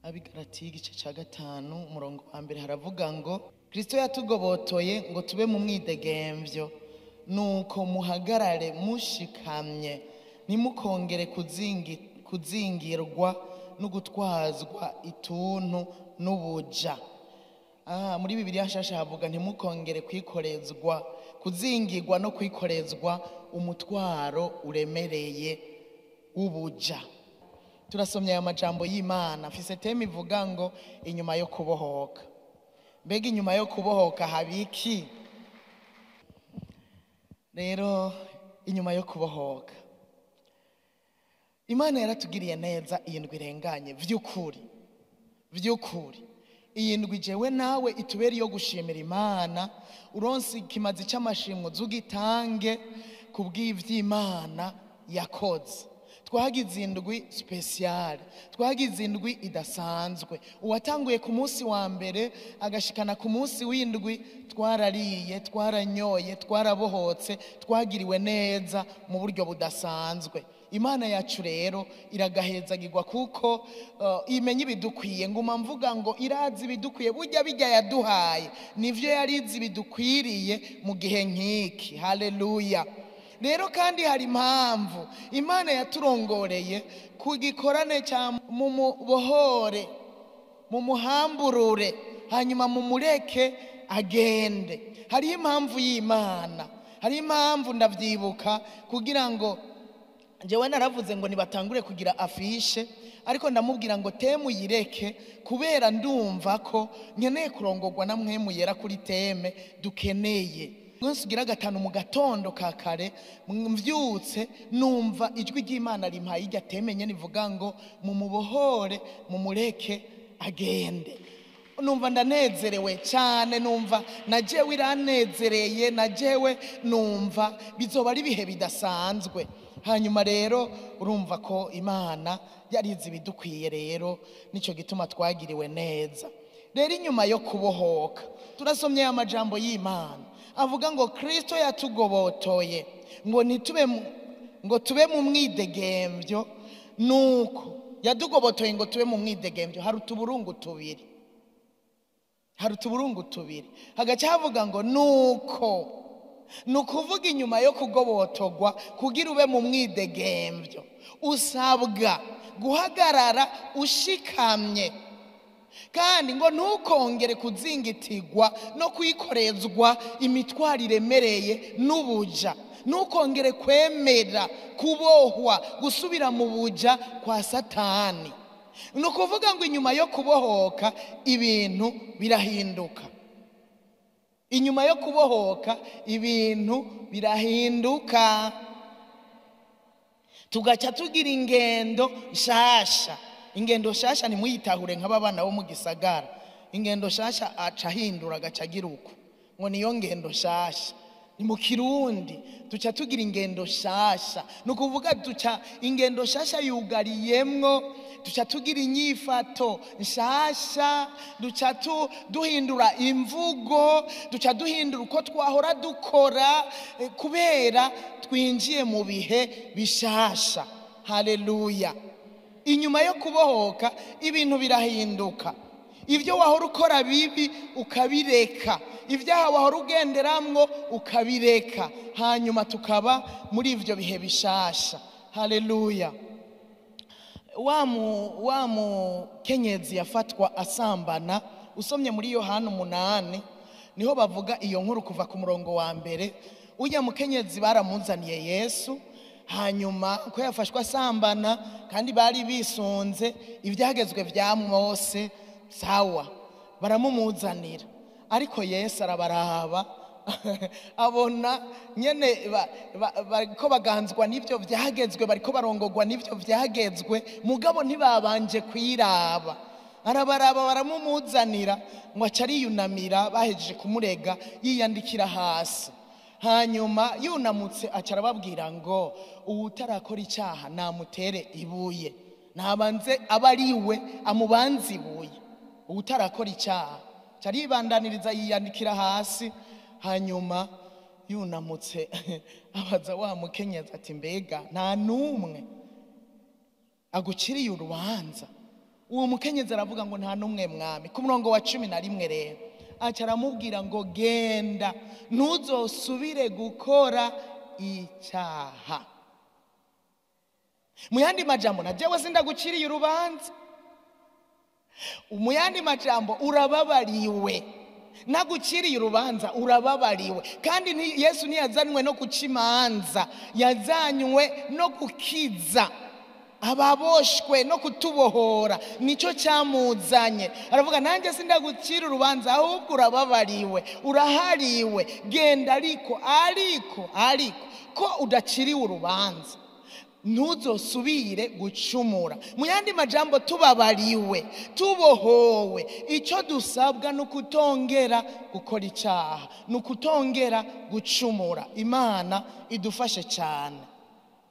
Abigalatiya igice ca 5 umurongo wa mbere haravuga ngo Kristo yatugobotoye ngo tube mu mwidegemvyo nuko muhagarare mushikamye ntimukongere kuzingirwa no gutwazwa ituntu n'ubuja. Muri Bibiliya nshasha havuga ntimukongere kuzingirwa no kwikorezwa umutwaro uremereye w'ubuja. Turasomye aya majambo y'Imana, mfise teme ivuga ngo inyuma yo kubohoka. Mbega inyuma yo kubohoka habiki? Rero inyuma yo kubohoka Imana yaratugiriye neza iyi ndwi irenganye vy'ukuri. Iyi ndwi jewe nawe itubere iyo gushimira Imana, uronse ikimazi c'amashimwe zugitange kubw'ivy'Imana yakoze. Twagize indwi special, twagize indwi idasanzwe. Uwatanguye ku munsi wa mbere agashikana ku munsi w'indwi, twarariye, twaranyoye, twarabohotse, twagiriwe neza mu buryo budasanzwe. Imana yacu rero iragahezagirwa kuko imenya ibidukwiye. Nguma mvuga ngo irazi ibidukwiye, burya bijya yaduhaye nivyo yarizi ibidukwiriye mu gihe nk'iki. Haleluya. Rero kandi hari impamvu Imana yaturongoreye ku gikorane cya mumubohore, mumuhamburure, hanyuma mumureke agende. Hari impamvu y'Imana, hari impamvu ndavyibuka kugira ngo jewe naravuze ngo nibatangure kugira afishe, ariko ndamubwira ngo teme uyireke kubera ndumva ko nkeneye kurongorwa na mpwemu yera kuri teme dukeneye. Mwese ugira gatanu mu gatondo ka kare mvyutse numva ijwi ry'Imana rimpaye irya teme nyene ivuga ngo mumubohore mumureke agende. Numva ndanezerewe cyane, numva najewe iranezereye, najewe numva bizoba ari bihe bidasanzwe. Hanyuma rero urumva ko Imana yarizi ibidukwiye, rero nico gituma twagiriwe neza. Rero inyuma yo kubohoka turasomye amajambo y'Imana avuga ngo Kristo yatugobotoye ngo tube mu mwidegemvyo, nuko yadugobotoye ngo tube mu mwidegemvyo. Hari utuburungu tubiri hagaca havuga ngo nuko, nukuvuga inyuma yo kugobotorwa kugira ube mu mwidegemvyo usabwa guhagarara ushikamye, kandi ngo ntukongere kuzingitirwa no kwikorezwa imitwaro iremereye n'ubuja. Ntukongere kwemera kubohwa gusubira mu buja kwa Satani. Nukuvuga ngo inyuma yo kubohoka ibintu birahinduka. Inyuma yo kubohoka ibintu birahinduka, tugaca tugira ingendo nshasha. Ingendo shasha ni muyitahure nk'ababana bo mu gisagara. Ingendo shasha aca hindura gacagira uko ngo niyo ngendo shasha. Ni mu Kirundi tuca tugira ingendo shasha, nukuvuga tuca ingendo shasha yugariyemwo, tuca tugira inyifato nshasha, duca duhindura imvugo, duca duhindura uko twahora dukora kubera twinjiye mu bihe bishasha. Haleluya. Inyuma yo kubohoka ibintu birahinduka. Ivyo wahora ukora bibi ukabireka, ivyaha wahora ugenderamwo ukabireka, hanyuma tukaba muri ivyo bihe bishasha. Haleluya. Wa mukenyezi yafatwa asambana, usomye muri Yohana 8 niho bavuga iyo nkuru kuva ku murongo wa mbere. Uya mukenyezi baramuzaniye Yesu, hanyuma ko yafashwa asambana kandi bari bisunze ivyagezwe vya Mose, sawa baramumuzanira. Ariko Yesu arabaraba abona nyene bariko baganzwa n'ivyo vyagezwe, bariko barongorwa n'ivyo vyagezwe, mugabo ntibabanje kwiraba. Arabaraba baramumuzanira ngo acariyunamira, bahejeje kumurega yiyandikira hasi. Hanyuma yunamutse acarababwira ngo uwutarakora icyaha namutere ibuye, nabanze abariwe amubanze ibuye. Uwutarakora icyaha caribandaniriza yiyandikira hasi. Hanyuma yunamutse abaza wa mukenyezi ati mbega nta numwe aguciriye urubanza? uwo mukenyezi aravuga ngo nta n'umwe mwami. Ku murongo wa 11 rero aca aramubwira ngo genda ntuzosubire gukora icyaha. Mu yandi majambo na jewe sindaguciriye urubanza, mu yandi majambo urababariwe, naguciriye urubanza urababariwe. Kandi Yesu ntiyazanywe no guca imanza, yazanywe no gukiza ababoshwe no kutubohora, nico cyamuzanye. Aravuga nanjye sindagucira urubanza ahubwo urababariwe, urahariwe, genda ariko ko udaciriwe urubanza ntuzosubire gucumura. Mu yandi majambo tubabariwe, tubohowe, icyo dusabwa nukutongera gukora icyaha, nukutongera gucumura. Imana idufashe cyane.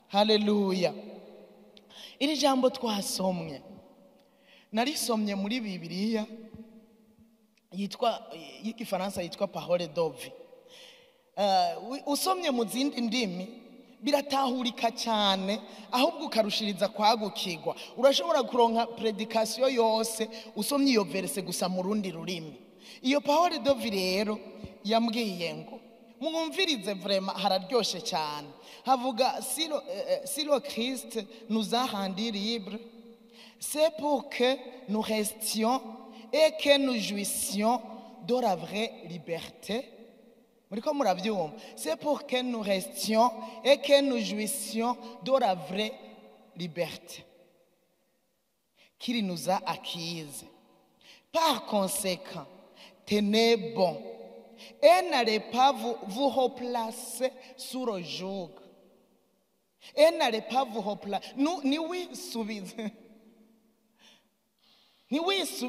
Haleluya. Iri jambo twasomye narisomye muri Bibiliya y'igifaransa yitwa Parole d'Ovi. Usomye mu zindi ndimi biratahurika cyane, ahubwo ukarushiriza kwagukirwa. Urashobora kuronka predikasiyo yose usomye iyo verse gusa mu rundi rurimi. Iyo Parole d'Ovi rero yambwiye ngo mwumvirize, vraiment hararyoshe cyane. Havuga si le Christ nous a rendus libres, c'est pour que nous restions et que nous jouissions de la vraie liberté. C'est pour que nous restions et que nous jouissions de la vraie liberté qu'il nous a acquise. Par conséquent, tenez bon et n'allez pas vous replacer sur le joug. Et n'allez pas vous replacer.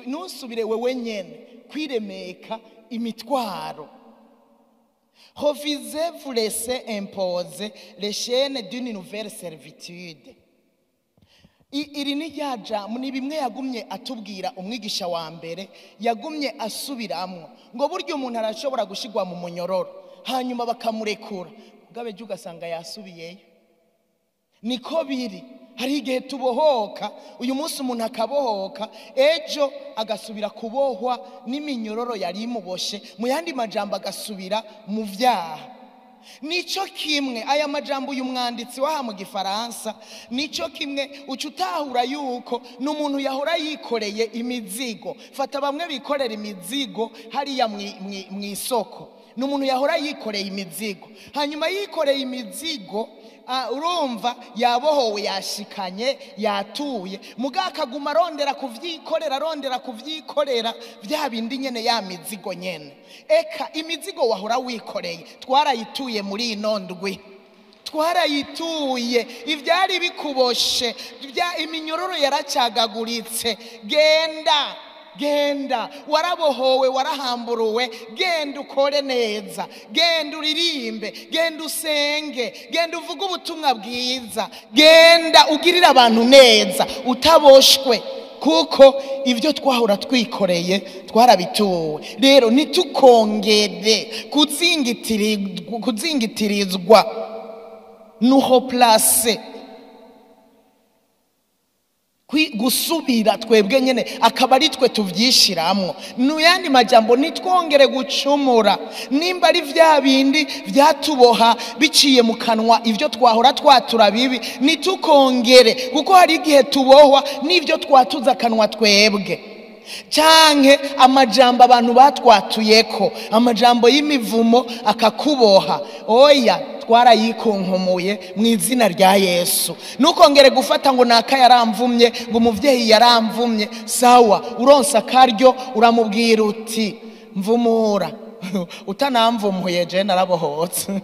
Nusubire wewe nyene kwiremeka imitwaro. Refusez vous laisser imposer les chaînes d'une nouvelle servitude. Iri ni ryaja ni bimwe yagumye atubwira umwigisha wa mbere, yagumye asubiramwo ngo buryo umuntu arashobora gushigwa mu munyororo hanyuma bakamurekura, ugabe ugasanga yasubiyeyo. Niko biri. Hari igihe tubohoka, uyu munsi umuntu akabohoka, ejo agasubira kubohwa n'iminyororo yari imuboshe, mu yandi majambo agasubira mu vyaha. Nico kimwe aya majambo uyu mwanditsi waha mu gifaransa, nico kimwe ucutahura yuko n'umuntu yahora yikoreye imizigo. Fata bamwe bikorera imizigo hariya mw'isoko, n'umuntu yahora yikoreye imizigo, hanyuma yikoreye imizigo urumva yabohowe, yashikanye, yatuye, muga akaguma arondera kuvyikorera vya bindi nyene ya mizigo nyene. Eka imizigo wahora wikoreye twarayituye muri ino ndwi, twarayituye. Ivyari bikuboshe iminyororo yaracagaguritse. Genda warabohowe, warahamburuwe, genda ukore neza, genda uririmbe, genda usenge, genda uvuge ubutumwa bwiza, genda ugirira abantu neza utaboshwe, kuko ibyo twahora twikoreye twarabituwe. Rero nitukongere kuzingitirizwa nuho place gusubira twebwe nyene akaba ari twe tuvyishiramwo. Nuyandi majambo nitwongere gucumura, nimba ari vya bindi vyatuboha biciye mu kanwa, ivyo twahora twatura bibi nitukongere, kuko hari igihe tubohwa n'ivyo twatuza kanwa twebwe, canke amajambo abantu batwatuyeko, amajambo y'imivumo akakuboha. Oya, twarayikonkomoye mu izina rya Yesu. Nukongere gufata ngo naka yaramvumye, ngo umuvyeyi yaramvumye. Sawa, uronsa karyo uramubwira uti mvumura. Utanamvumuye je narabohotse.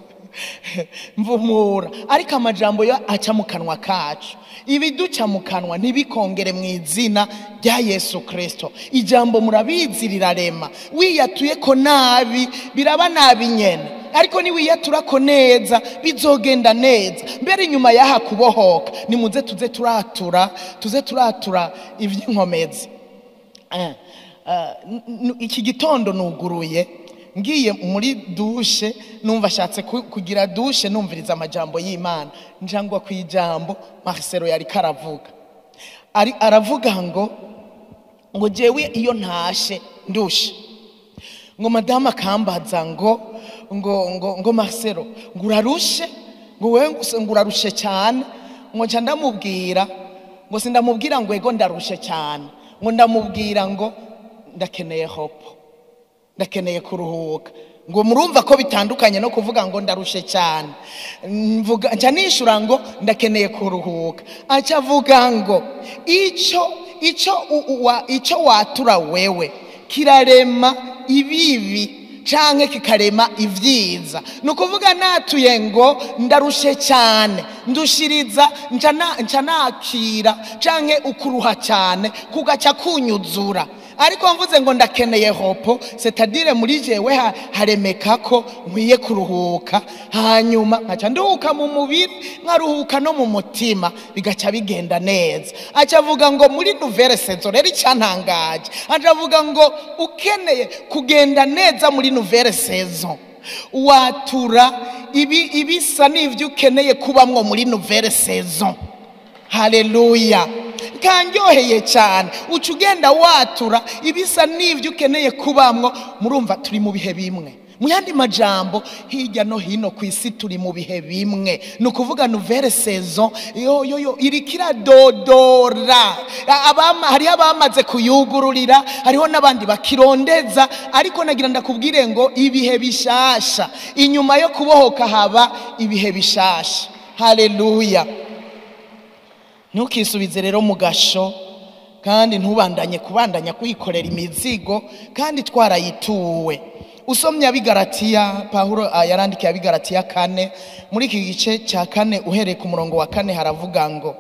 Mvumura. Ariko amajambo yo aca mu kanwa kacu, ibiduca mu kanwa ntibikongere mu izina rya Yesu Kristo. Ijambo murabizi rirarema. Wiyatuye ko nabi biraba nabi nyene, ariko ni wiyatura ko neza bizogenda neza. Mbere nyuma yaha kubohoka nimuze tuze turatura ivy'inkomezi. Iki gitondo nuguruye ngiye muri dushe, numva shatse kugira dushe numviriza amajambo y'Imana, njangwa kwijambo Marcelo yari karavuga. Aravuga ngo ngo jewe iyo ntashe ndushe, ngo madama akambaza ngo Marcelo ngo urarushe, ngo wewe ngo urarushe cyane, ngo nca ndamubwira ngo sindamubwira ngo ego ndarushe cyane, ngo ndamubwira ngo ndakeneye hopo, ndakeneye kuruhuka. Ngo murumva ko bitandukanye no kuvuga ngo ndarushe cyane. Mvuga nca nishura ngo ndakeneye kuruhuka. Aca avuga ngo ico watura wewe kirarema ibibi canke kikarema ivyiza. Nukuvuga natuye ngo ndarushe cyane, ndushiriza nca nakira canke ukuruha cyane kugaca kunyuzura. Ariko mvuze ngo ndakeneye hopo, c'est-à-dire muri jewe haremeka ko nkwiye kuruhuka, hanyuma nkaca nduhuka mu mubiri nkaruhuka no mu mutima, bigaca bigenda neza. Aca avuga ngo muri nouvelle saison rero icyantangaje, aca avuga ngo ukeneye kugenda neza muri nouvelle saison watura ibisa n'ivyo ukeneye kubamwo muri nouvelle saison. Haleluya. Kanyoheye cyane uca ugenda watura ibisa n'ivyo ukeneye kubamwo. Murumva turi mu bihe bimwe, mu yandi majambo hirya no hino ku isi turi mu bihe bimwe. Nukuvuga nouvelle saison yo irikira dodora, hariho abamaze kuyugururira, hariho n'abandi bakirondeza. Ariko nagira ndakubwire ngo ibihe bishasha, inyuma yo kubohoka haba ibihe bishasha. Haleluya. Ntukisubize rero mu gasho, kandi ntubandanye kubandanya kwikorera imizigo kandi twarayituwe. Usomye abigaratiya, Paulo yarandikiye abigaratiya 4, muri iki gice cya 4 uhereye ku murongo wa 4 haravuga ngo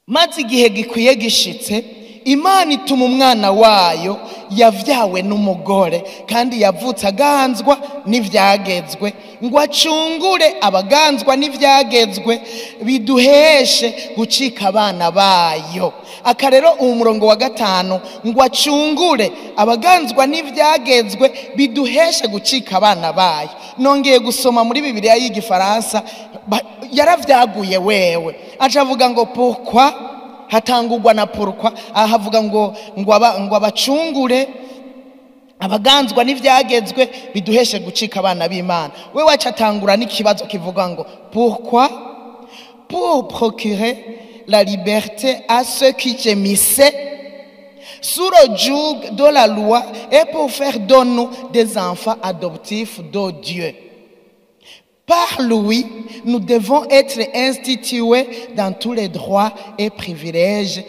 maze igihe gikwiye gishitse Imana ituma umwana wayo yavyawe n'umugore kandi yavutse aganzwa n'ivyagezwe, ngo acungure abaganzwa n'ivyagezwe biduheshe gucika abana bayo. Akarero umurongo wa 5 ngo acungure abaganzwa n'ivyagezwe biduheshe gucika abana bayo. Nongeye gusoma muri Bibiliya y'Igifaransa, yaravyaguye wewe. Aca avuga ngo pourquoi, hatangurwa na pourquoi, ahavuga ngo abacungure abaganzwa n'ivyagezwe biduheshe gucika abana b'Imana. We wacatangura n'ikibazo kivuga ngo pourquoi, pour procurer la liberté à ceux qui gémissaient sous le joug de la loi et pour faire de nous des enfants adoptifs de Dieu. Par lui, nous devons être institués dans tous les droits et privilèges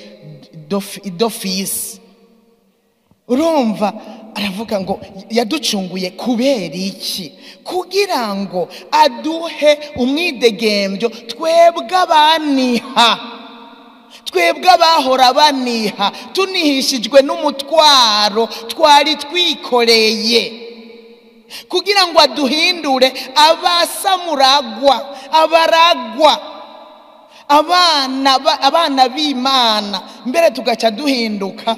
d'office. Urumva aravuga ngo yaducunguye kubera iki? Kugira ngo aduhe umwidegembyo twebwe abaniha, twebwe abahora baniha, tunihishijwe n'umutwaro twari twikoreye, kugira ngo aduhindure abasamuragwa, abaragwa, abana b'Imana, mbere tugaca duhinduka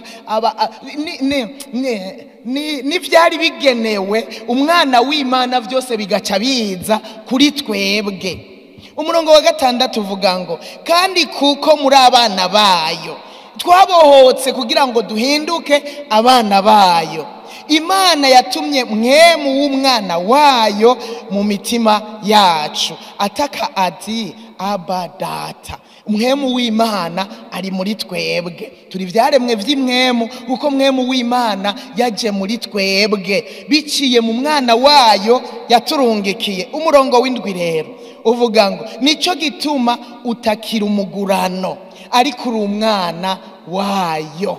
n'ivyari bigenewe umwana w'Imana vyose bigaca biza kuri twebwe. Umurongo wa 6 uvuga ngo kandi kuko muri abana bayo twabohotse kugira ngo duhinduke abana bayo, Imana yatumye mwemu w'umwana wayo mu mitima yacu, ataka ati Aba Data. Mwemu w'Imana ari muri twebwe, turi vyaremwe vy'imwemu, uko mwemu w'Imana yaje muri twebwe biciye mu mwana wayo yaturungikiye. Umurongo w'indwi rero uvuga ngo nico gituma utakira umugurano, ariko uri umwana wayo.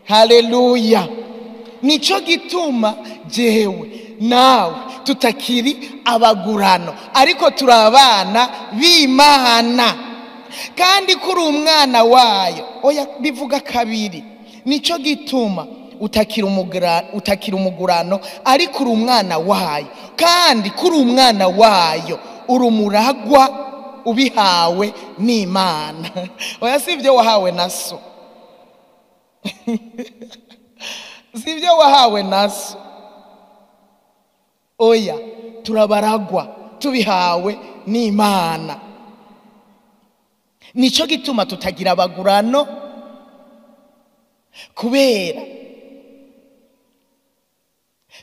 Haleluya. Nico gituma jewe nawe tutakiri abagurano, ariko turabana b'Imana, kandi kuri umwana wayo. Oya, bivuga kabiri. Nico gituma utakira umugurano, ariko uri umwana wayo, kandi kuri umwana wayo uri umuragwa ubihawe n'Imana. Oya, sivyo wahawe na so. Sivyo wahawe na so. Oya, turabaragwa tubihawe n'Imana. Nico gituma tutagira abagurano, kubera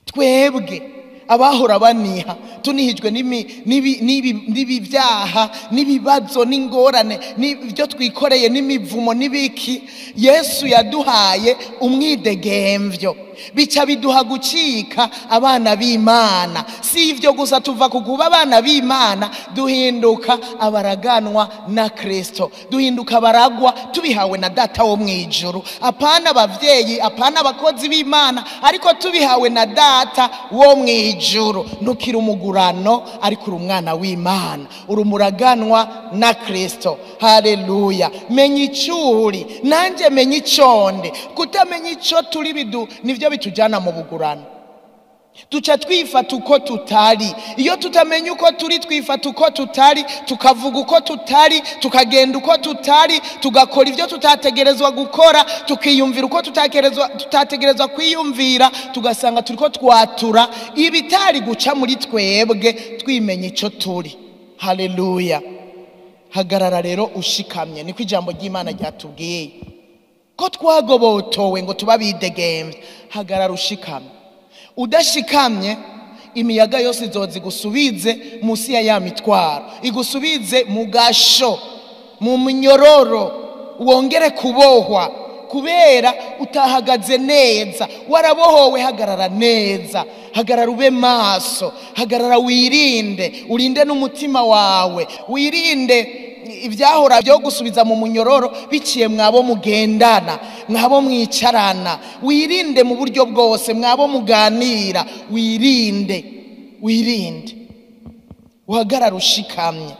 twebwe abahora baniha tunihijwe n'ibi byaha n'ibibazo n'ingorane n'ibyo twikoreye n'imivumo n'ibiki, Yesu yaduhaye umwidegemvyo, bica biduha gucika abana b'Imana. Si ivyo gusa, tuva kuguba abana b'Imana duhinduka abaraganwa na Kristo, duhinduka baragwa tubihawe na Data wo mwijuru. Apana abavyeyi, apana abakozi b'Imana, ariko tubihawe na Data wo mwijuru. Ntukiri umugurano, ariko uri umwana w'Imana, uri umuraganwa na Kristo. Haleluya. Menya icuri, nanje menya iconde. Kutamenya ico turi bidu nivyo bitujana mu bugurano. Tuca twifata uko tutari. Iyo tutamenya uko turi, twifata uko tutari, tukavuga uko tutari, tukagenda uko tutari, tugakora ivyo tutategerezwa gukora, tukiyumvira uko tutategerezwa kwiyumvira, tugasanga turiko twatura ibitari guca muri twebwe twimenya ico turi. Haleluya. Hagarara rero ushikamye, niko ijambo ry'Imana ryatubwiye ko twagobotowe ngo tuba bidegemvye. Hagarara ushikamye. Udashikamye, imiyaga yose izozi gusubize musi ya mitwaro, igusubize mu gasho, mu munyororo, wongere kubohwa kubera utahagaze neza. Warabohowe, hagarara neza, hagarara ube maso, hagarara wirinde, urinde n'umutima wawe, wirinde ivyahora byo gusubiza mu munyororo biciye mwabo mugendana, mwabo mwicarana. Wirinde mu buryo bwose, mwabo muganira, wirinde uhagarara ushikamye.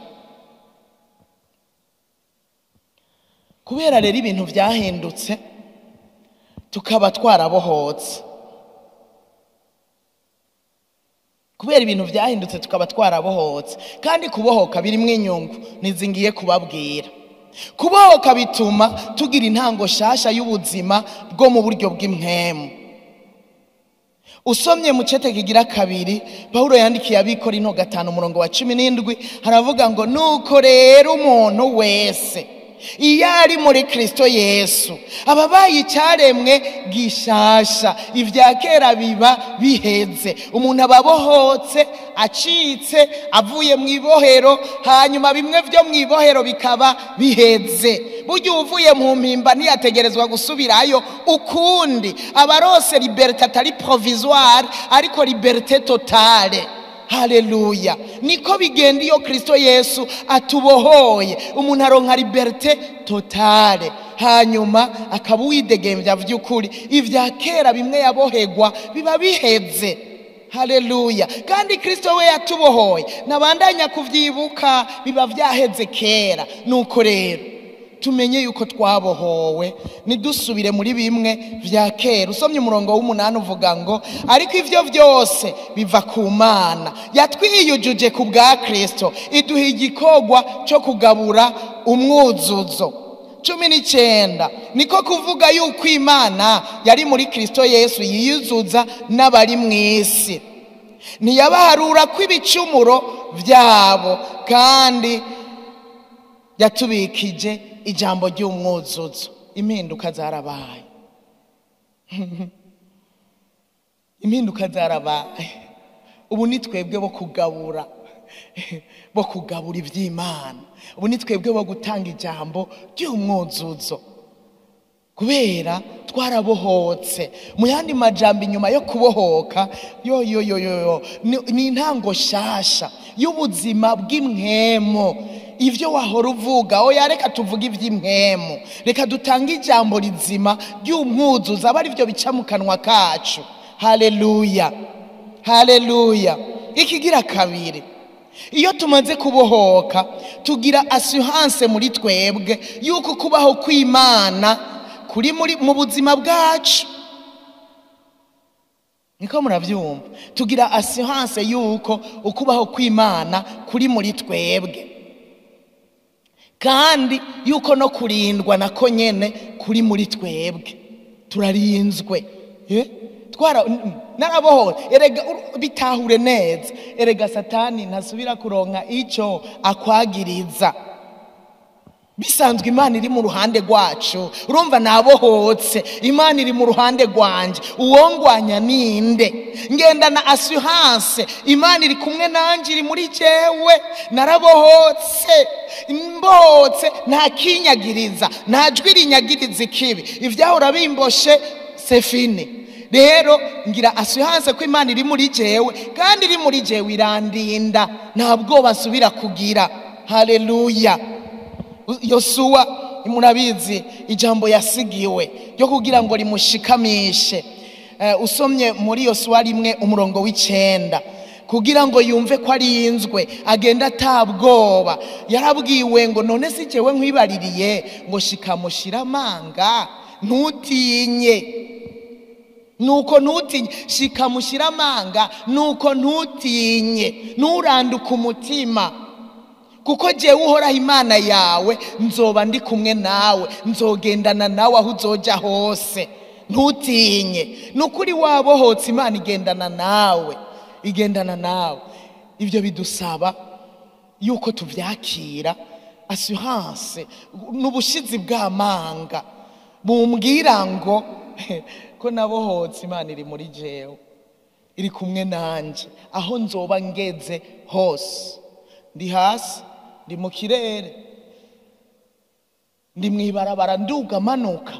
Kubera rero ibintu vyahindutse, tukaba twarabohotse. Kubera ibintu vyahindutse tukaba twarabohotse, kandi kubohoka birimwo inyungu nizingiye kubabwira. Kubohoka bituma tugira intango shasha y'ubuzima bwo mu buryo bw'impwemu. Usomye mu cete kigira 2, Paulo yandikiye Abikorinto 5:17, haravuga ngo nuko rero umuntu wese iyo ari muri Kristo Yesu ababaye icyaremwe gishasha, ivya kera biba biheze. Umuntu ababohotse, acitse, avuye mu ibohero, hanyuma bimwe vyo mu ibohero bikaba biheze. Burya uvuye mu mpimba ntiyategerezwa gusubirayo ukundi. Abarose liberté atari provisoire, ariko liberté totale. Haleluya. Niko bigenda iyo Kristo Yesu atubohoye. Umuntu aronka liberté totale, hanyuma akaba widegemvya vy'ukuri. Ivya kera bimwe yabohegwa biba biheze. Haleluya. Kandi Kristo we yatubohoye, nabandanya kuvyibuka biba vyaheze kera. Nuko rero tumenye yuko twabohowe, nidusubire muri bimwe vya kera. Usomye umurongo w'8 uvuga ngo ariko ivyo vyose biva ku Mana yatwiyujuje ku bwa Kristo, iduha igikogwa cyo kugabura umwuzuzo. 19 niko kuvuga yuko Imana yari muri Kristo Yesu yiyuzuza n'abari mw'isi, ntiyabaharura kw'ibicumuro vyabo, kandi yatubikije ijambo ry'umwuzuzo. Impinduka zarabaye. Impinduka zarabaye. Ubu ni twebwe bo kugabura, bo kugabura ivy'Imana. Ubu ni twebwe bo gutanga ijambo ry'umwuzuzo, kubera twarabohotse. Mu yandi majambo, inyuma yo kubohoka ni intango shasha y'ubuzima bw'impwemu. Ivyo wahora uvuga, oya reka tuvuga ivy'impwemu, reka dutanga ijambo rizima ry'umwuzuzo, aba arivyo bica mu kanwa kacu. Haleluya, haleluya. Ikigira 2, iyo tumaze kubohoka tugira assurance muri twebwe yuko kubaho kw'Imana kuri mu buzima bwacu. Niko muravyumva? Tugira assurance yuko ukubaho kw'Imana kuri muri twebwe, kandi yuko no kurindwa nako nyene kuri muri twebwe. Turarinzwe. Narabohowe. Erega bitahure neza, erega Satani ntasubira kuronka ico akwagiriza. bisanzwe Imana iri mu ruhande rwacu. Urumva nabohotse, Imana iri mu ruhande rwanje, uwongwanya ninde? Ngendana assurance, Imana iri kumwe nanje, iri muri jewe, narabohotse, mbohotse, nta kinyagiriza, nta jwi rinyagiriza ikibi, ivyahora bimboshe c'est fini. Rero ngira assurance ko Imana iri muri jewe, kandi iri muri jewe irandinda, nta bwoba nsubira kugira. Haleluya. Yosuwa murabizi ijambo yasigiwe ryo kugira ngo rimushikamishe. Usomye muri Yosuwa 1:9, kugira ngo yumve ko ari inzwe agenda atabwoba. Yarabwiwe ngo none si jewe nkwibaririye ngo shikamushira amanga, ntutinye. Nuko ntutinye, shikamushira amanga, nuko ntutinye, nuranduka umutima, kuko jewe uhoraho Imana yawe nzoba ndi kumwe nawe, nzogendana nawe aho uzoja hose, ntutinye. Nukuri wabohotse, Imana igendana nawe, igendana nawe. Ibyo bidusaba yuko tuvyakira assurance n'ubushizi bw'amanga, bumbwira ngo ko nabohotse, Imana iri muri jewe, iri kumwe nanje aho nzoba ngeze hose. Ndi hasi, ndi mu kirere, ndi mwibarabara, nduga manuka,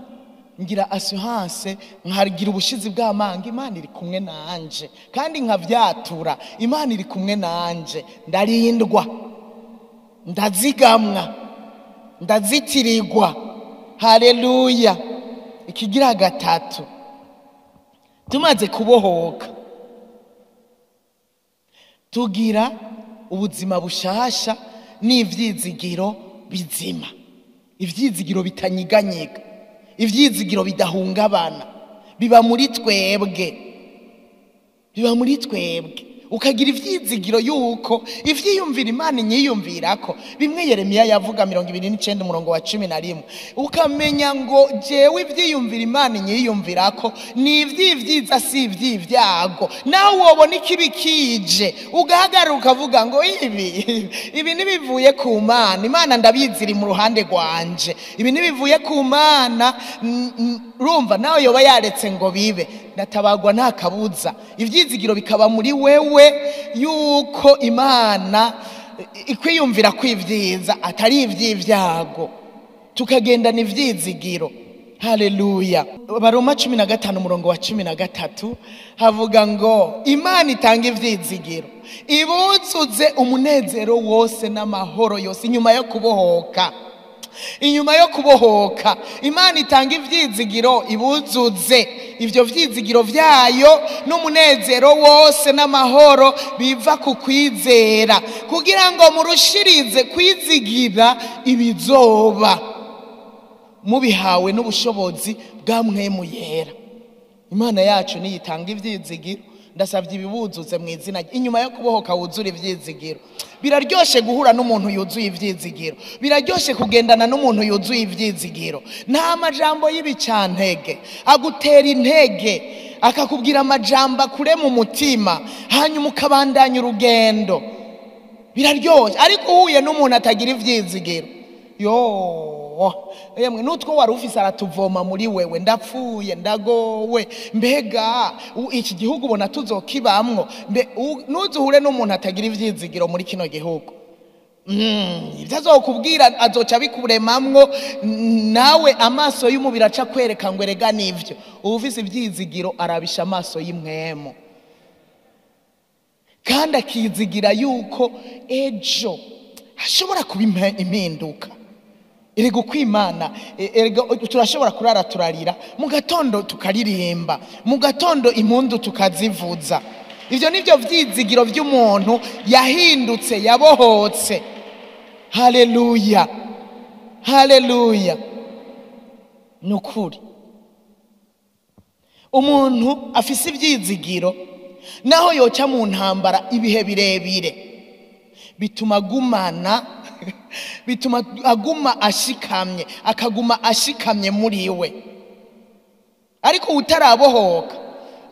ngira assurance, nkagira ubushizi bw'amanga, Imana iri kumwe nanje, kandi nkavyatura, Imana iri kumwe nanje. Ndarindwa, ndazigamwa, ndazitirirwa. Haleluya. Ikigira gatatu, tumaze kubohoka tugira ubuzima bushasha n'ivyizigiro bizima, ivyizigiro bitanyiganyiga, ivyizigiro bidahungabana, biba muri twebwe, biba muri twebwe. Ukagira ivyizigiro yuko ivyiyumvira Imana inyiyumvirako, bimwe Yeremiya yavuga 29:11, ukamenya ngo jewe ivyiyumvira Imana inyiyumvirako ni ivyivyiza si ivyivyago. Nawe wobona ikibi kije ugahagarara ukavuga ngo ibi nibivuye ku Mana, Imana ndabiziri mu ruhande rwanje, ibi nibivuye ku Mana. Urumva nawe yoba yaretse ngo bibe, ndatabagwa nta kabuza. Ivyizigiro bikaba muri wewe yuko Imana ikwiyumvira kwivyiza atari ivyivyago, tukagendana ivyizigiro. Haleluya. Baroma 15:13 havuga ngo Imana itanga ivyizigiro, ibuzuze umunezero wose n'amahoro yose inyuma yo kubohoka. Inyuma yo kubohoka Imana itanga ivyizigiro, ibuzuze ivyo vyizigiro vyayo n'umunezero wose n'amahoro biva ku kwizera, kugira ngo murushirize kwizigira ibizoba, mubihawe n'ubushobozi bwa Mpwemu Yera. Imana yacu niyitanga ivyizigiro, ndasavye ibibuzuze mu izina. Inyuma yo kubohoka wuzura ivyizigiro. Biraryoshe guhura n'umuntu yuzuye ivyizigiro, biraryoshe kugendana n'umuntu yuzuye ivyizigiro. Nta majambo y'ibicantege agutera intege, akakubwira amajambo akure mu mutima, hanyuma ukabandanya urugendo. Biraryoshe. Ariko uhuye n'umuntu atagira ivyizigiro, yemwe nutwo wari ufise aratuvoma muri wewe, ndapfuye, ndagowe, mbega iki gihugu ubona tuzokibamwo? Nuzuhure n'umuntu atagira ivyizigiro muri kino gihugu, ivyo azokubwira azoca bikuremamwo, nawe amaso y'umubiri aca kwereka ngo erega nivyo. Ufise ivyizigiro arabisha amaso y'Impwemu, kandi akizigira yuko ejo hashobora kuba impinduka. Erega kw'Imana, turashobora kurara turarira, mu gatondo tukaririmba, mu gatondo impundu tukazivuza. Ivyo nivyo vyizigiro vy'umuntu yahindutse, yabohotse. Haleluya, haleluya. Nukuri umuntu afise ivyizigiro, naho yoca mu ntambara ibihe birebire, bituma aguma ashikamye, akaguma ashikamye muri we. Ariko utarabohoka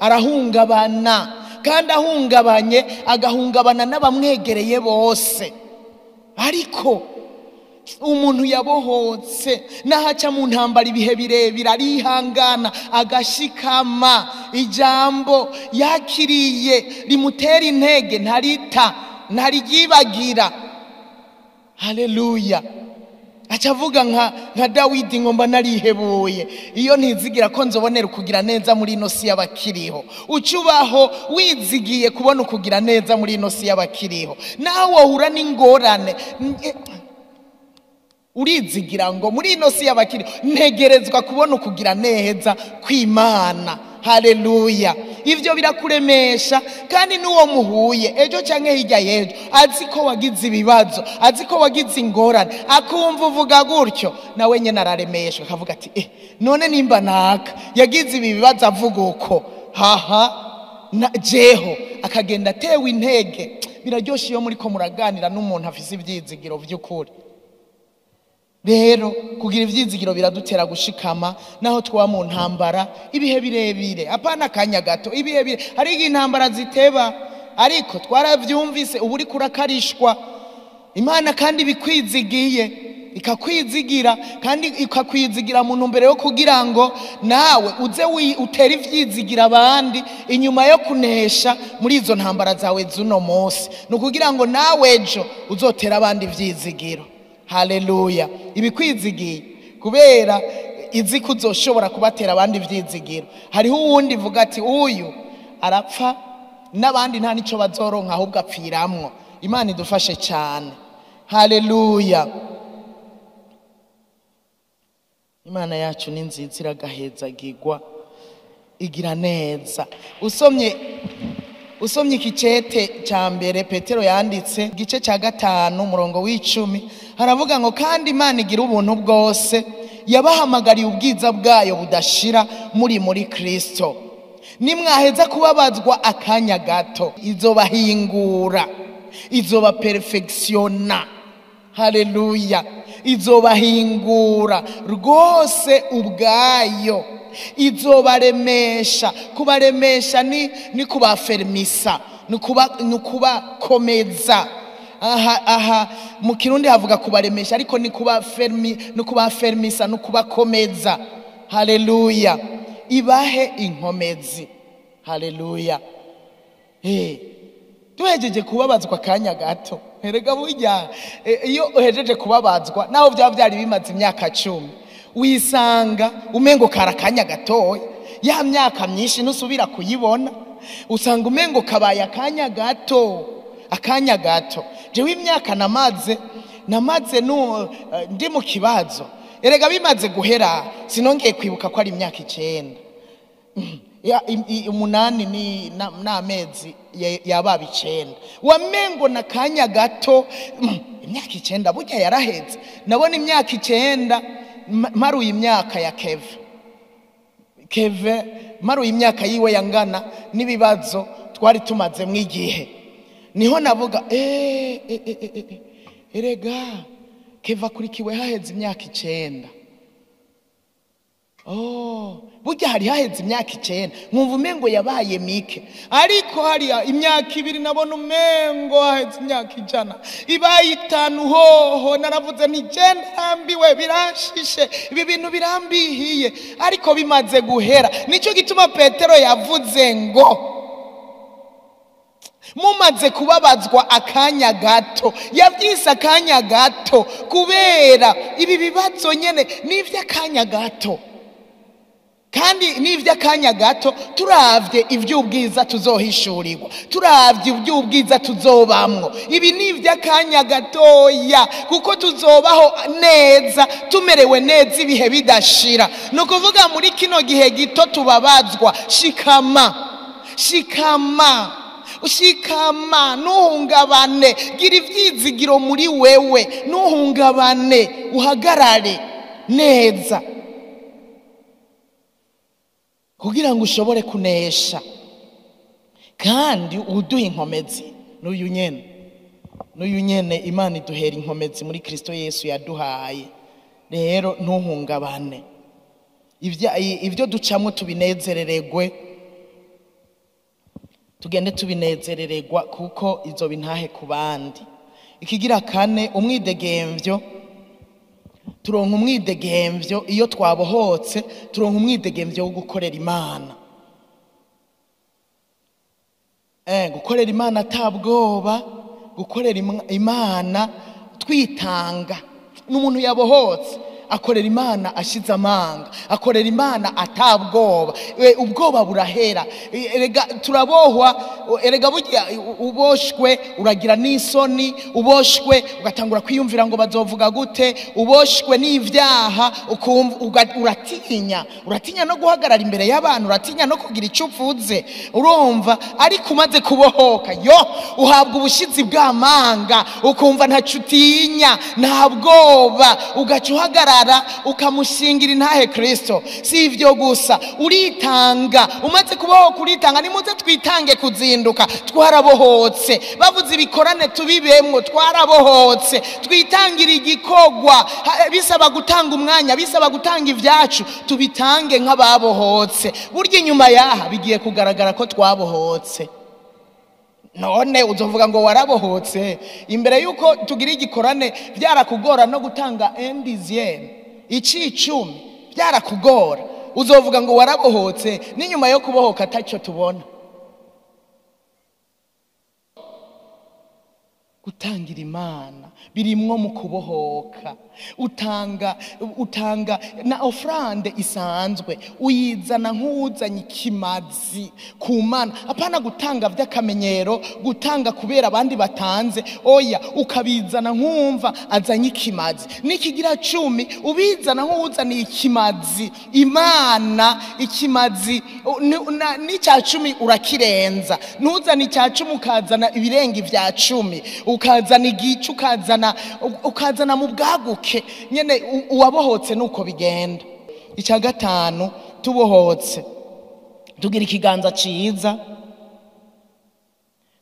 arahungabana, kandi ahungabanye agahungabana n'abamwegereye bose. Ariko umuntu yabohotse nahaca mu ntambara ibihe birebire arihangana agashikama, ijambo yakiriye rimutera intege ntaryibagira. Haleluya. Acavuga nka Dawidi ngo mba narihebuye iyo ntizigira ko nzobonera kugira neza muri ino si y'abakiriho. Ucubaho wizigiye kubona kugira neza muri ino si y'abakiriho, nawe wohura n'ingorane urizigira ngo muri ino si y'abakiriho ntegerezwa kubona kugira neza kw'Imana. Haleluya. Ivyo birakuremesha, kandi n'uwo muhuye ejo canke hirya yejo azi ko wagize ibibazo, azi ko wagize ingorane, akumva uvuga gutyo, nawe nyene araremeshwa akavuga ati none nimba naka yagize ibi bibazo avuga uko jeho akagenda atewe intege. Biraryoshe iyo muri ko muraganira n'umuntu afise ivyizigiro vy'ukuri. Rero kugira ivyizigiro biradutera gushikama naho twa mu ntambara ibihe birebire, apana kanya gato. Ibihe bire hari intambara ziteba, ariko twaravyumvise uburi kurakarishwa Imana kandi bikwizigiye ikakwizigira, kandi ikakwizigira mu ntumbero yo kugira ngo nawe uze utera ivyizigira abandi inyuma yo kunesha muri izo ntambara zawe z'uno munsi, no kugira ngo nawe ejo uzotera abandi ivyizigiro. Haleluya. Ibikwizigiye kubera izi kuzoshobora kubatera abandi ivyizigiro. Hariho uwundi vuga ati uyu arapfa n'abandi nta nico bazoronka ahubwo apfiramwo. Imana idufashe cyane. Haleluya. Imana yacu ni nziza iragahezagirwa, igira neza. Usomye ikicete cya mbere Petero yanditse igice cya 5 umurongo w'10 haravuga ngo kandi Imana igira ubuntu bwose yabahamagariye ubwiza bwayo budashira muri Kristo. Nimwaheza kubabazwa akanya gato izobahingura, izoba perfectiona. Haleluya. Izobahingura rwose ubwayo, izobaremesha. Kubaremesha ni kubafermisa, ni kubakomeza. Aha mu Kirundi havuga kubaremesha, ariko ni kubafermisa, ni kubakomeza. Haleluya. Ibahe inkomezi. Haleluya. Tuhejeje kubabazwa kanya gato, erega burya iyo uhejeje kubabazwa naho byaba byari bimaze imyaka 10 wisanga umengo karakanya gatoya, ya myaka myinshi nusubira kuyibona usanga umengo kabaye akanya gato. Jewe imyaka namaze ndi mu kibazo, erega bimaze guhera sinongeye kwibuka ko ari imyaka 9 umunani ni n'amezi yababa 9. Wamengo na kanya gato, imyaka 9 burya yaraheze. Nabona imyaka 9 maruye imyaka ya Keve maruye imyaka yiwe yangana n'ibibazo twari tumaze mwigihe. Niho navuga erega Keve akurikiwe haheze imyaka 9. Burya hari haheze imyaka 9 nkumva umengo yabaye mike, ariko hari imyaka 2 nabona umengo haheze imyaka 100 ibaye 5 hoho. Naravuze nti ndambiwe, biranshishe, ibi bintu birambihiye, ariko bimaze guhera. Nico gituma Petero yavuze ngo mumaze kubabazwa akanya gato. Yavyise akanya gato kubera ibi bibazo nyene n'ivy'akanya gato, kandi n'ivy'akanya gato. Turavye ivy'ubwiza tuzohishurirwa, turavye ivy'ubwiza tuzobamwo. Ibi n'ivy'akanya gatoya, kuko tuzobaho neza, tumerewe neza ibihe bidashira. No kuvuga muri kino gihe gito tubabazwa, shikama, nuhungabane. Gira ivyizigiro muri wewe, nuhungabane, uhagarare neza kugira ngo ushobore kunesha. Kandi uduha inkomezi n'uyu nyene Imana iduhera inkomezi muri Kristo Yesu yaduhaye. Rero ntuhungabane, ivyo ducamwe tubinezerererwe, tugende tubinezerererwa kuko izo bintahe ku bandi. Ikigira 4 umwidegemvyo turonka umwidegemvyo iyo twabohotse, turonka umwidegemvyo wo gukorera Imana. Gukorera Imana atabwoba, gukorera Imana twitanga. N'umuntu yabohotse akorera Imana ashize amanga, akorera Imana atabwoba. Ubwoba burahera. Erega turabohwa, erega burya uboshwe uragira n'isoni, uboshwe ugatangura kwiyumvira ngo bazovuga gute, uboshwe n'ivyaha uratinya no guhagarara imbere y'abantu, uratinya no kugira icyo uvuze, urumva. Ariko umaze kubohoka, uhabwa ubushizi bw'amanga, ukumva ntaco utinya, nta bwoba, ugaca uhagarara ukamushingira intahe Kristo. Si ivyo gusa, uritanga. Umaze kubohoka uritanga. Nimuze twitange kuzinduka, twarabohotse. Bavuze ibikorane tubibemwo, twarabohotse. Twitangira igikorwa, bisaba gutanga umwanya, bisaba gutanga ivyacu, tubitange nk'ababohotse. Burya inyuma yaha bigiye kugaragara ko twabohotse. None uzovuga ngo warabohotse imbere yuko tugira igikorane byarakugora no gutanga endiziyeme icicumi, byarakugora. Uzovuga ngo warabohotse n'inyuma yo kubohoka atacyo tubona. Gutangira Imana birimwo mu kubohoka. Utanga na ofrande isanzwe, uyizana nk'uzanye ikimazi ku Mana. Apana gutanga vy'akamenyero, gutanga kubera abandi batanze. Oya, ukabizana nk'umva azanye ikimazi. Nikigira 10 ubizana nk'uzaniye ikimazi Imana. Ikimazi n'icya 10 urakirenza. Ntuzana icya 10 ukazana ibirenga vya 10, ukazana igicu, ukazana mu bwaguke nyene. Uwabohotse nuko bigenda. Icya 5, tubohotse tugira ikiganza ciza.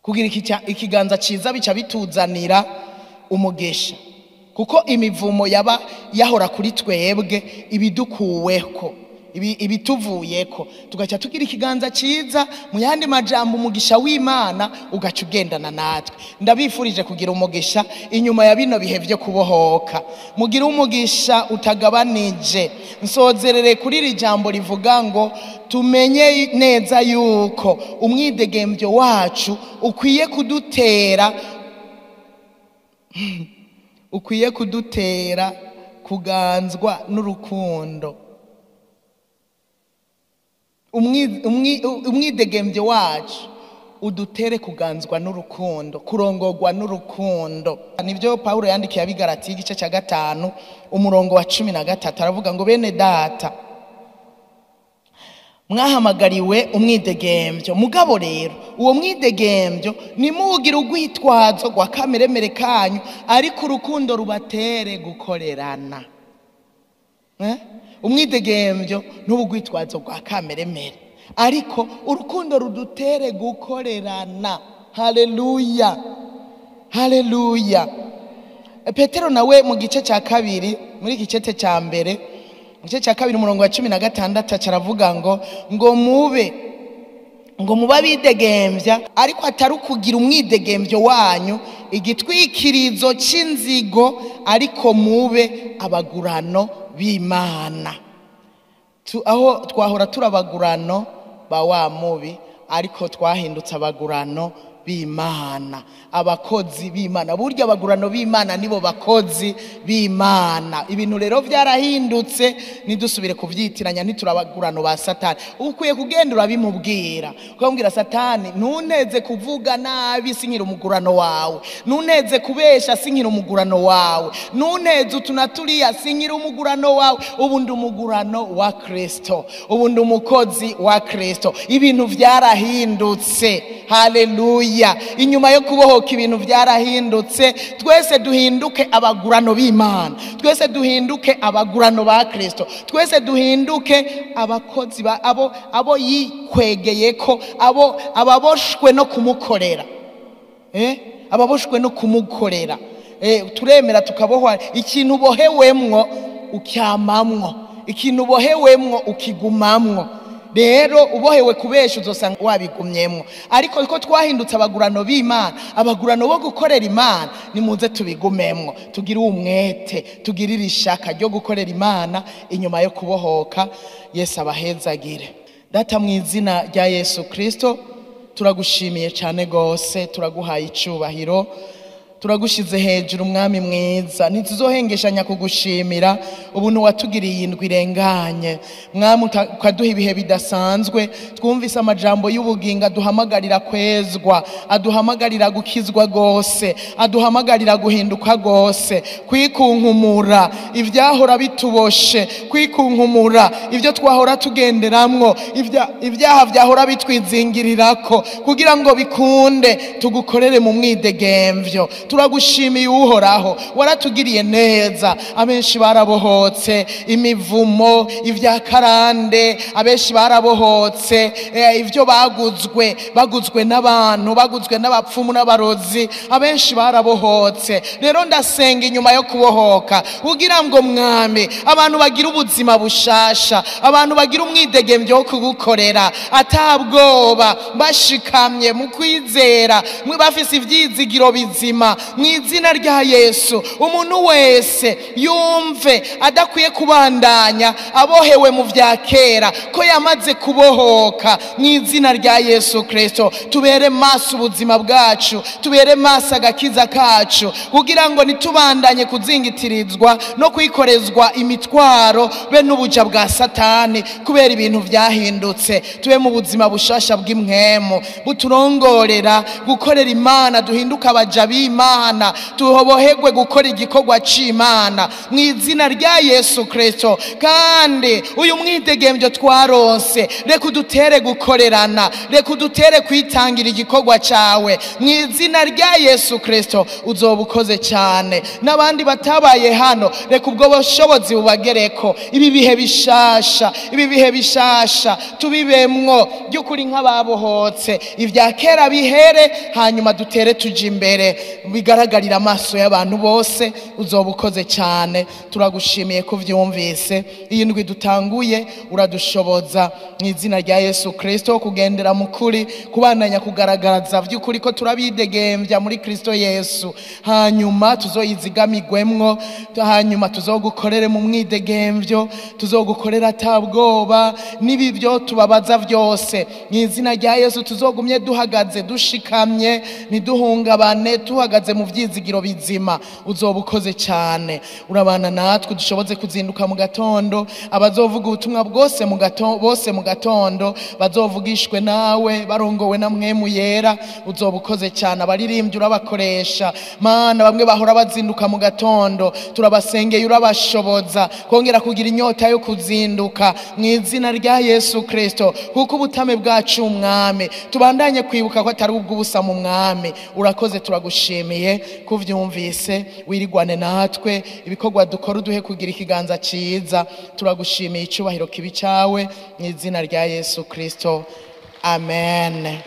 Kugira ikiganza ciza bica bituzanira umugesha, kuko imivumo yaba yahora kuri twebwe ibidukuweko, ibituvuyeko, tugaca tugira ikiganza ciza. Mu yandi majambo umugisha w'Imana ugaca ugendana natwe. Ndabifurije kugira umugisha inyuma ya bino bihe vyo kubohoka. Mugira umugisha utagabanije. Nsozerere kuri iri jambo rivuga ngo tumenye neza yuko umwidegemvyo wacu ukwiye kudutera kuganzwa n'urukundo. Umwidegemvyo wacu udutere kuganzwa n'urukundo, kurongorwa n'urukundo. Nivyo Paulo yandikiye abigaratiya igice cya 5 umurongo wa 13, aravuga ngo bene data, mwahamagariwe umwidegemvyo. Mugabo rero uwo mwidegemvyo nimugira ugwitwazo gwa kameremere kanyu, ariko urukundo rubatere gukorerana. Umwidegemvyo n'ubugwitwazo gwa kameremere, ariko urukundo rudutere gukorerana. Haleluya, haleluya. Petero nawe mu gice cya 2, muri gice cya mbere, gice cya 2 umurongo wa 16 caravuga ngo mube abidegemvya, ariko atari ukugira umwidegemvyo wanyu igitwikirizo c'inzigo, ariko mube abagurano b'Imana. Aho twahora turabagurano ba wa mubi, ariko twahindutse abagurano b'Imana, abakozi b'Imana. Burya abagurano b'Imana nibo bakozi b'Imana. Ibintu rero vyarahindutse, nidusubire kuvyitiranya, ntiturabagurano ba Satani. Ukwiye kugenda urabimubwira, ukambwira Satani, ntuneze kuvuga nabi sinkira umugurano wawe, ntuneze kubesha sinkira umugurano wawe, ntuneze utunaturiya sinkira umugurano wawe. Ubu ndi umugurano wa Kristo, ubu ndi umukozi wa Kristo. Ibintu vyarahindutse. Haleluya. Inyuma yo kubohoka ibintu vyarahindutse. Twese duhinduke abagurano b'Imana, twese duhinduke abagurano ba Kristo, twese duhinduke abakozi abo yikwegeyeko, ababoshwe no kumukorera. Ababoshwe no kumukorera. Turemera tukabohwa. Ikintu ubohewemwo ukyamamwo, ikintu ubohewemwo ukigumamwo. rero ubohewe kubesha uzosanga wabigumyemwo. Ariko ko twahindutse abagurano b'Imana, abagurano bo gukorera Imana, nimuze tubigumemwo, tugire umwete, tugirire ishaka ryo gukorera Imana inyuma yo kubohoka. Yesu abahezagire. Data mu izina rya Yesu Kristo turagushimiye cyane gose, turaguhaye icubahiro, turagushize hejuru mwami mwiza. Ntituzohengeshanya kugushimira ubuntu watugiriye indwi irenganye mwami, ukaduha ibihe bidasanzwe. Twumvise amajambo y'ubugingo aduhamagarira kwezwa, aduhamagarira gukizwa gose, aduhamagarira guhinduka gose, kwikunkumura ivyahora bituboshe, kwikunkumura ivyo twahora tugenderamwo, ibyaha vyahora bitwizingirirako, kugira ngo bikunde tugukorere mu mwidegemvyo. Turagushimiye uhoraho, waratugiriye neza. Abenshi barabohotse imivumo, ivya karande, abenshi barabohotse ivyo baguzwe n'abantu, baguzwe n'abapfumu n'abarozi, abenshi barabohotse. Rero ndasenga inyuma yo kubohoka kugira ngo mwami abantu bagira ubuzima bushasha, abantu bagira umwidegemvyo wo kugukorera atabwoba, bashikamye mu kwizera, bafise ivyizigiro bizima mu izina rya Yesu. Umuntu wese yumve adakwiye kubandanya abohewe mu vya kera, ko yamaze kubohoka mu izina rya Yesu Kristo. Tubere maso ubuzima bwacu, tubere maso agakiza kacu, kugira ngo nitubandanye kuzingitirizwa no kwikorezwa imitwaro be n'ubuja bwa Satani, kubera ibintu vyahindutse. Tube mu buzima bushasha bw'imwemu buturongorera gukorera Imana, duhinduka abaja b'Imana, tuhobohegwe gukora igikorwa c'Imana mu izina rya Yesu Kristo. Kandi uyu mwidegemvyo twaronse, reka udutere gukorerana, reka udutere kwitangira igikorwa cawe mu izina rya Yesu Kristo. Uzoba ukoze cyane. N'abandi batabaye hano, reka ubwo bushobozi bubagereko. Ibi bihe bishasha tubibemwo by'ukuri nk'ababohotse, ivya kera bihere, hanyuma dutere tuja imbere, bigaragarira amaso y'abantu bose. Uzoba ukoze cyane. Turagushimiye ko vyumvise. Iyi ndwi dutanguye uradushoboza mu izina rya Yesu Kristo, kugendera mu kuri, kubandanya kugaragaza vy'ukuri ko turabidegemvya muri Kristo Yesu. Hanyuma tuzoyizigamigwemwo, hanyuma tuzogukorere mu mwidegemvyo, tuzogukorera atabwoba n'ibivyo tubabaza vyose mu izina rya Yesu. Tuzogumye duhagaze dushikamye, ntiduhungabane, tuhagaze mu vyizigiro bizima. Uzoba ukoze cyane. Urabana natwe dushoboze kuzinduka mu gatondo, abazovuga ubutumwa bwose bose mu gatondo bazovugishwe nawe, barongowe na mwemu yera. Uzoba ukoze cyane. Abaririmbyi urabakoresha Mana, bamwe bahora bazinduka mu gatondo, turabasengeye urabashoboza kongera kugira inyota yo kuzinduka mu izina rya Yesu Kristo, kuko ubutame bwacu umwami tubandanye kwibuka ko atari ubw'ubusa mu mwami. Urakoze, turagushimiye kuvyumvise. Wirigwane natwe, ibikorwa dukora uduhe kugira ikiganza ciza. Turagushimiye, icubahiro kibi cawe mu izina rya Yesu Kristo. Amen.